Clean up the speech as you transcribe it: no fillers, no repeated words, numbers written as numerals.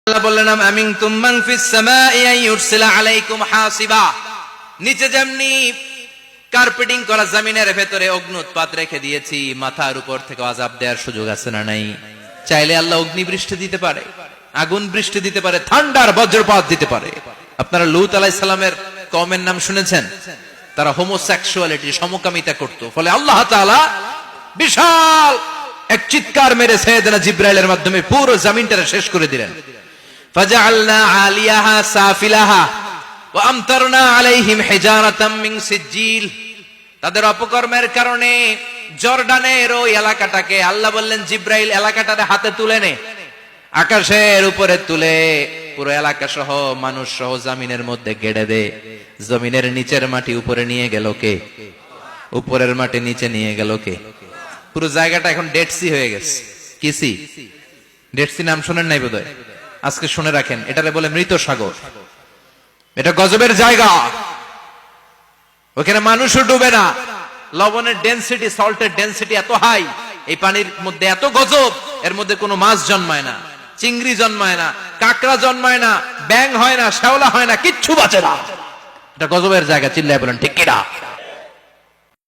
আল্লাহ বললেন আমিনতুম মান ফিস সামাই আন ইউরসিলা আলাইকুম হাসিবা। নিচে যেমনি কার্পেটিং করা জমিনের ভেতরে অগ্নুৎপাত রেখে দিয়েছি, মাথার উপর থেকে আযাব দেওয়ার সুযোগ আছে না নাই? চাইলে আল্লাহ অগ্নি বৃষ্টি দিতে পারে, আগুন বৃষ্টি দিতে পারে, ঠান্ডার বজ্রপাত দিতে পারে। আপনারা লূত আলাইহিস সালামের কওমের নাম শুনেছেন? তারা হোমোসেক্সুয়ালিটি, সমকামিতা করত। ফলে আল্লাহ তাআলা বিশাল এক চিৎকার মেরে সাইয়েদনা জিবরাইলের মাধ্যমে পুরো জমিনটাকে শেষ করে দিলেন। ফাজআলনা আলিয়াহা সাফিলাহা ওয়া আমতারনা আলাইহিম হিজারাতাম মিন সিজিল। তাদের অপকর্মের কারণে জর্ডানের ওই এলাকাটাকে আল্লাহ বললেন, জিবরাইল এলাকাটারে হাতে তুলে নে, আকাশের উপরে তুলে পুরো এলাকা সহ মানুষ সহ জমিনের মধ্যে গেড়ে দে। জমিনের নিচের মাটি উপরে নিয়ে গেল কে? উপরের মাটি নিচে নিয়ে গেল কে? পুরো জায়গাটা এখন ডেড সি হয়ে গেছে। কি সি? ডেড সি নাম শুনেন নাই বোধহয়? আজকে শুনে রাখেন, এটারে বলে মৃত সাগর। এটা গজবের জায়গা, ওখানে মানুষও ডুবে না। লবণের ডেনসিটি, সল্টের ডেনসিটি এত হাই, এই পানির মধ্যে এত গজব, এর মধ্যে কোনো মাছ জন্মায় না, চিংড়ি জন্মায় না, কাঁকড়া জন্মায় না, ব্যাং হয় না, শ্যাওলা হয় না, কিচ্ছু বাঁচে না। এটা গজবের জায়গা। চিল্লায় বলেন ঠিক কিনা?